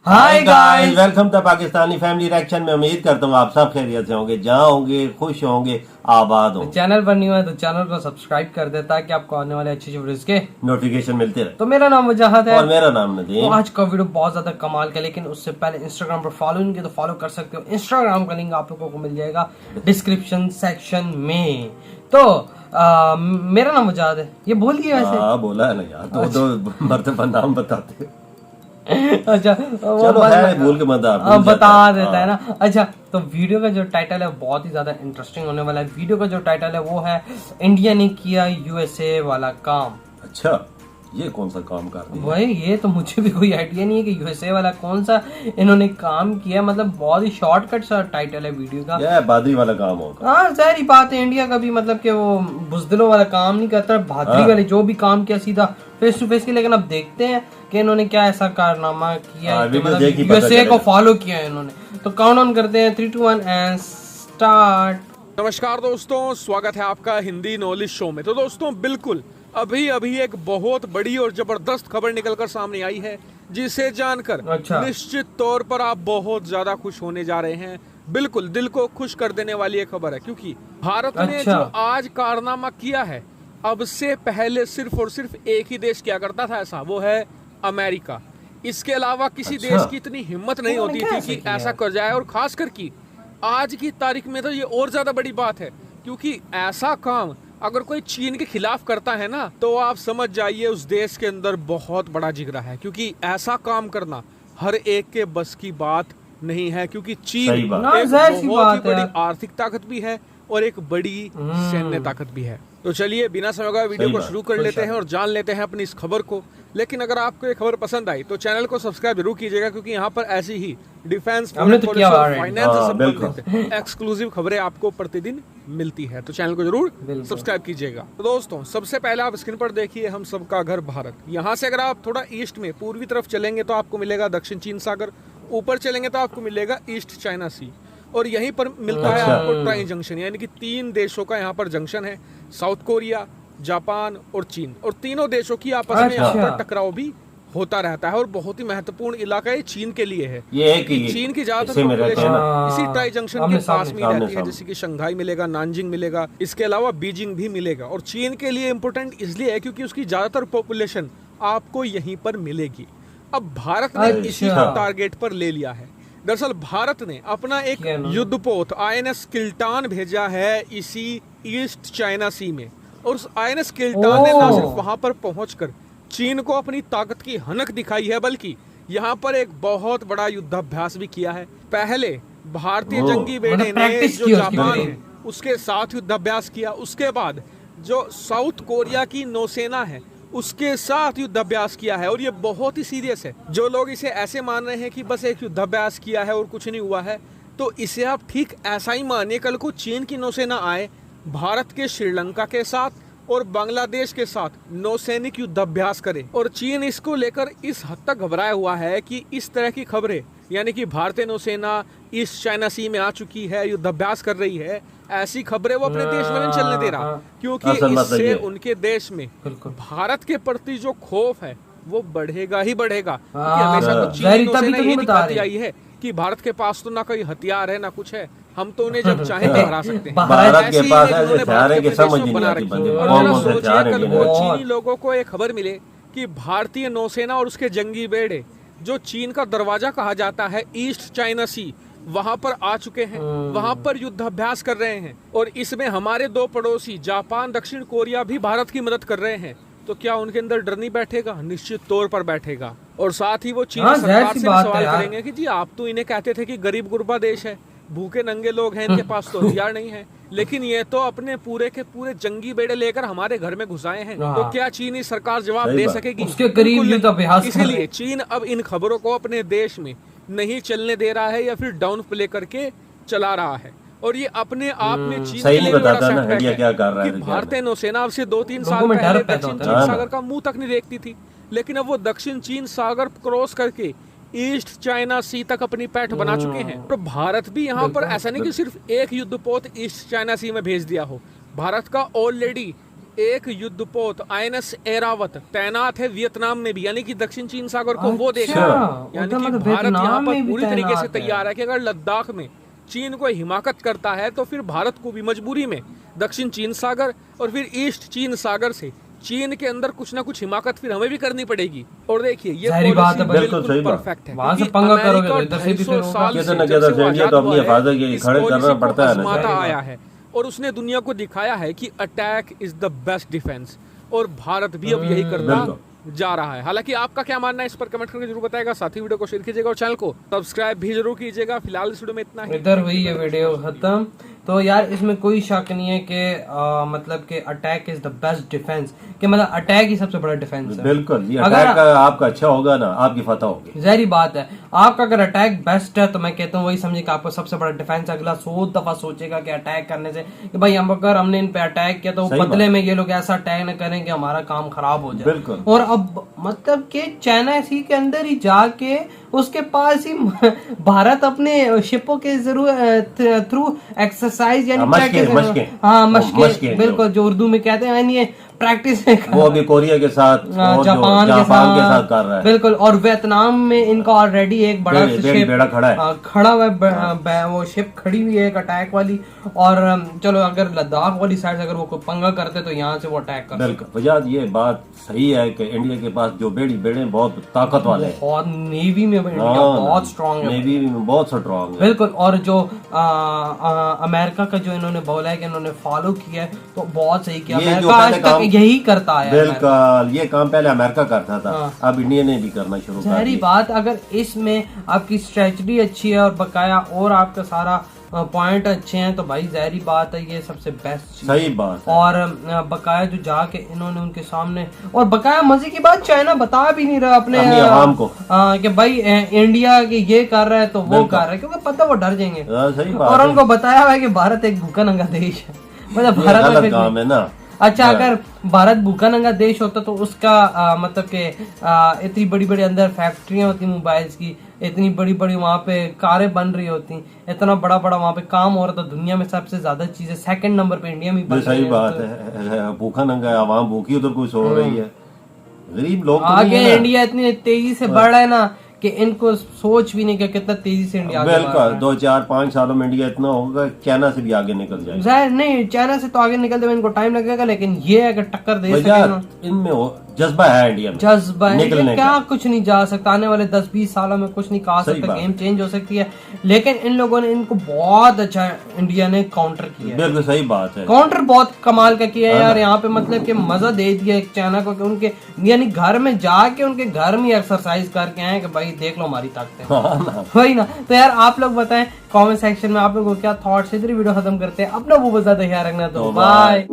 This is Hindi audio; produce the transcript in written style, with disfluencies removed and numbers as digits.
Hi guys, welcome the Pakistani family reaction में। उम्मीद करता हूँ आप सब खैरियत से होंगे, जहाँ होंगे खुश होंगे, आबाद होंगे। चैनल पर न्यू है तो चैनल को सब्सक्राइब कर दे ताकि आपको आने वाले अच्छी वीडियोस के नोटिफिकेशन मिलते रहे। तो मेरा नाम वजाहत है और मेरा नाम नदीम। तो आज का वीडियो बहुत ज्यादा कमाल का, लेकिन उससे पहले इंस्टाग्राम पर फॉलो नहीं किया तो फॉलो कर सकते हो। इंस्टाग्राम का लिंक आप लोगों को मिल जाएगा डिस्क्रिप्शन सेक्शन में। तो मेरा नाम वजाहत है, ये बोल दिया वैसे। हाँ बोला है ना यार, दो मर्तबा नाम बताते। अच्छा चलो है, भूल के मत आप बता देता है ना। अच्छा, तो वीडियो का जो टाइटल है बहुत ही ज्यादा इंटरेस्टिंग होने वाला है। वीडियो का जो टाइटल है वो है इंडिया ने किया यूएसए वाला काम। अच्छा, ये कौन सा काम कर दिया? वही, ये तो मुझे भी कोई आइडिया नहीं है कि यूएसए वाला कौन सा इन्होंने काम किया। मतलब बहुत ही शॉर्टकट सा टाइटल है वीडियो का। ये बहादुरी वाला काम होगा। हाँ जाहिर बात है, इंडिया का भी मतलब कि वो बुजदिलों वाला काम नहीं करता, बहादुरी वाले जो भी काम किया सीधा फेस टू फेस की। लेकिन अब देखते हैं कि इन्होंने क्या ऐसा कारनामा किया है, मतलब यूएसए को फॉलो किया है इन्होंने। तो काउंटडाउन करते हैं 3 2 1 एंड स्टार्ट। नमस्कार दोस्तों, स्वागत है आपका हिंदी नॉलेज शो में। तो दोस्तों बिल्कुल अभी अभी एक बहुत बड़ी और जबरदस्त खबर निकलकर सामने आई है, जिसे जानकर निश्चित तौर पर आप बहुत ज्यादा खुश होने जा रहे हैं। बिल्कुल दिल को खुश कर देने वाली एक खबर है, क्योंकि भारत ने जो आज कारनामा किया है, अब से पहले सिर्फ और सिर्फ एक ही देश किया करता था ऐसा, वो है अमेरिका। इसके अलावा किसी देश की इतनी हिम्मत नहीं होती थी कि ऐसा कर जाए। और खास कर की आज की तारीख में तो ये और ज्यादा बड़ी बात है, क्योंकि ऐसा काम अगर कोई चीन के खिलाफ करता है ना, तो आप समझ जाइए उस देश के अंदर बहुत बड़ा जिगरा है। क्योंकि ऐसा काम करना हर एक के बस की बात नहीं है, क्योंकि चीन एक बहुत ही बड़ी आर्थिक ताकत भी है और एक बड़ी सैन्य ताकत भी है। तो चलिए बिना समय गवाए वीडियो को शुरू कर लेते हैं और जान लेते हैं अपनी इस खबर को। लेकिन अगर आपको ये खबर पसंद आई तो चैनल को सब्सक्राइब जरूर कीजिएगा, क्योंकि यहाँ पर ऐसी ही डिफेंस, फाइनेंस से संबंधित एक्सक्लूसिव खबरें आपको प्रतिदिन मिलती है। तो चैनल को जरूर सब्सक्राइब कीजिएगा। तो दोस्तों सबसे पहले आप स्क्रीन पर देखिए हम सबका घर भारत। यहाँ से अगर आप थोड़ा ईस्ट में पूर्वी तरफ चलेंगे तो आपको मिलेगा दक्षिण चीन सागर, ऊपर चलेंगे तो आपको मिलेगा ईस्ट चाइना सी, और यहीं पर मिलता है आपको ट्राई जंक्शन, यानी कि 3 देशों का यहाँ पर जंक्शन है, साउथ कोरिया, जापान और चीन। और तीनों देशों की आपस में यहाँ पर टकराव भी होता रहता है। और बहुत ही महत्वपूर्ण इलाका ये चीन के लिए है। चीन की ज्यादातर पॉपुलेशन इसी ट्राई जंक्शन के पास में रहती है, जैसे कि शंघाई मिलेगा, नानजिंग मिलेगा, इसके अलावा बीजिंग भी मिलेगा। और चीन के लिए इम्पोर्टेंट इसलिए है क्योंकि उसकी ज्यादातर पॉपुलेशन आपको यहीं पर मिलेगी। अब भारत ने इसी टारगेट पर ले लिया है। दरअसल भारत ने अपना एक युद्धपोत INS किल्टान भेजा है इसी ईस्ट चाइना सी में, और उस INS किल्टान ने न सिर्फ वहां पर पहुंचकर चीन को अपनी ताकत की हनक दिखाई है, बल्कि यहाँ पर एक बहुत बड़ा युद्धाभ्यास भी किया है। पहले भारतीय जंगी बेड़े ने जो जापान है उसके साथ युद्धाभ्यास किया, उसके बाद जो साउथ कोरिया की नौसेना है उसके साथ युद्धाभ्यास किया है। और ये बहुत ही सीरियस है। जो लोग इसे ऐसे मान रहे हैं कि बस एक युद्धाभ्यास किया है और कुछ नहीं हुआ है, तो इसे आप ठीक ऐसा ही मानिए। कल को चीन की नौसेना आए, भारत के श्रीलंका के साथ और बांग्लादेश के साथ नौसैनिक युद्धाभ्यास करे, और चीन इसको लेकर इस हद तक घबराया हुआ है कि इस तरह की खबरें, यानी कि भारतीय नौसेना ईस्ट चाइना सी में आ चुकी है, युद्धाभ्यास कर रही है, ऐसी खबरें वो अपने देश में नहीं चलने दे रहा, क्योंकि इससे उनके देश में भारत के प्रति जो खौफ है वो बढ़ेगा ही बढ़ेगा। हमेशा तो चीन नौसेना ये दिखाती आई है कि भारत के पास तो ना कोई हथियार है ना कुछ है, हम तो उन्हें जब चाहे हरा सकते हैं। भारत के पास हथियार है कि समझ नहीं आती। कल को चीनी लोगों को एक खबर मिले कि भारतीय नौसेना और उसके जंगी बेड़े, जो चीन का दरवाजा कहा जाता है ईस्ट चाइना सी, वहां पर आ चुके हैं, वहां पर युद्धाभ्यास कर रहे हैं, और इसमें हमारे 2 पड़ोसी जापान, दक्षिण कोरिया भी भारत की मदद कर रहे हैं। तो क्या उनके अंदर डर नहीं बैठेगा? निश्चित तौर पर बैठेगा। और साथ ही वो चीन सरकार से सवाल करेंगे कि जी आप तो इन्हें कहते थे कि गरीब गुरबा देश है, भूखे नंगे लोग हैं, इनके पास तो हथियार नहीं है, लेकिन ये तो अपने पूरे के पूरे जंगी बेड़े लेकर हमारे घर में घुस आए हैं। तो क्या चीनी सरकार जवाब दे सकेगी? उसके करीब युद्धाभ्यास। इसीलिए चीन अब इन खबरों को अपने देश में नहीं चलने दे रहा है या फिर डाउन प्ले करके चला रहा है। और ये अपने आप में चीन के लिए बड़ा सेटबैक है कि भारतीय नौसेना अब से 2-3 साल पहले दक्षिण चीन सागर का मुंह तक नहीं देखती थी, लेकिन अब वो दक्षिण चीन सागर क्रॉस करके ईस्ट चाइना सी तक अपनी पैठ बना चुके हैं। तो भारत भी यहाँ पर ऐसा नहीं कि सिर्फ एक युद्धपोत ईस्ट चाइना सी में भेज दिया हो, भारत का ऑलरेडी एक युद्धपोत INS एरावत तैनात है वियतनाम में भी, यानी कि दक्षिण चीन सागर को वो देख रहा है। यानी कि भारत यहाँ पर पूरी तरीके से तैयार है कि अगर लद्दाख में चीन को हिमाकत करता है तो फिर भारत को भी मजबूरी में दक्षिण चीन सागर और फिर ईस्ट चीन सागर से चीन के अंदर कुछ ना कुछ हिमाकत फिर हमें भी करनी पड़ेगी। और देखिए ये पॉलिसी बिल्कुल परफेक्ट है, अमेरिका 250 साल से आजमाता आया है और उसने दुनिया को दिखाया है कि attack is the best defence, और भारत भी अब यही करता जा रहा है। हालांकि आपका क्या मानना है इस पर कमेंट करके जरूर बताएगा, साथ ही वीडियो को शेयर कीजिएगा और चैनल को सब्सक्राइब भी जरूर कीजिएगा। फिलहाल इस वीडियो में इतना ही। इधर हुई है वीडियो खत्म। तो यार इसमें कोई शक नहीं है कि मतलब कि attack is the best defence, कि मतलब अटैक ही सबसे बड़ा डिफेंस है। बिल्कुल, ये अटैक आपका अच्छा होगा ना, आपकी फतह होगी। जहरी बात है, आपका अगर अटैक बेस्ट है तो मैं कहता हूँ वही समझे कि आपको सबसे बड़ा डिफेंस। अगला 100 दफा सोचेगा कि अटैक करने से कि भाई हम अगर हमने इन पे अटैक किया तो बदले में ये लोग ऐसा अटैक न करें कि हमारा काम खराब हो जाए। बिल्कुल। और अब मतलब कि चाइना इसी के अंदर ही जाके उसके पास ही भारत अपने शिपों के थ्रू एक्सरसाइज यानी मशके बिल्कुल, जो उर्दू में कहते हैं यानी प्रैक्टिस वो अभी कोरिया के साथ और जापान के साथ कर रहा है। बिल्कुल। और वियतनाम में इनका ऑलरेडी एक बड़ा बेड़ा खड़ा हुआ है, वो शिप खड़ी हुई है एक अटैक वाली। और चलो अगर लद्दाख वाली साइड से अगर वो कोई पंगा करते तो यहाँ से वो अटैक कर बिल्कुल। फजाद ये बात सही है कि इंडिया के पास जो बेड़े बहुत ताकत वाले हैं, बहुत नेवी में इंडिया बहुत स्ट्रांग है, नेवी में बहुत स्ट्रांग है। बिल्कुल। और जो अमेरिका का जो इन्होंने बोला है कि इन्होंने फॉलो किया है तो बहुत सही किया। अमेरिका आज तक यही करता है। बिल्कुल, ये काम पहले अमेरिका करता था, अब इंडिया ने भी करना शुरू कर दिया। सारी बात अगर इसमें आपकी स्ट्रेटजी अच्छी है और बकाया और आपका सारा पॉइंट अच्छे हैं तो भाई जाहिर बात है ये सबसे बेस्ट। सही बात है। और बकाया जो जाके इन्होंने उनके सामने, और बकाया मजे की बात चाइना बता भी नहीं रहा अपने आवाम को कि भाई इंडिया के ये कर रहा है तो वो कर रहा है, क्योंकि पता वो डर जाएंगे। सही बात और उनको बताया हुआ है कि भारत एक भूखा नंगा देश है, मतलब भारत में काम है ना। अच्छा, अगर भारत भूखा नंगा देश होता तो उसका मतलब के इतनी बड़ी बड़ी अंदर फैक्ट्रियां होती मोबाइल्स की, इतनी बड़ी बड़ी वहाँ पे कारें बन रही होती, इतना बड़ा बड़ा वहाँ पे काम हो रहा था। दुनिया में सबसे ज्यादा चीजें सेकंड नंबर पे इंडिया में बन रही है। सही बात है, भूखा नंगा आवाम भूखी उधर कुछ हो रही है, गरीब लोग आगे इंडिया इतनी तेजी से बढ़ रहा है ना कि इनको सोच भी नहीं कि कितना तेजी से इंडिया आगे बिल्कुल 2, 4, 5 सालों में इंडिया इतना होगा चाइना से भी आगे निकल जाएगा। जाहिर नहीं, चाइना से तो आगे निकलते में इनको टाइम लगेगा, लेकिन ये अगर टक्कर दे सके इनमें जज्बा है इंडिया में, जज्बा निकलने क्या कुछ नहीं जा सकता। आने वाले 10-20 सालों में कुछ नहीं कहा सकता, गेम चेंज हो सकती है। लेकिन इन लोगों ने इनको बहुत अच्छा इंडिया ने काउंटर किया। बिल्कुल सही बात है, काउंटर बहुत कमाल का किया यार। यहाँ पे मतलब कि मजा दे दिया एक चाइना को कि उनके यानी घर में जाके उनके घर में एक्सरसाइज करके आए कि भाई देख लो हमारी ताकत है, वही ना। तो यार आप लोग बताएं कमेंट सेक्शन में आप लोगों को क्या थॉट्स है। इधर वीडियो खत्म करते हैं, अपना बहुत ज्यादा ख्याल रखना। तो बाय।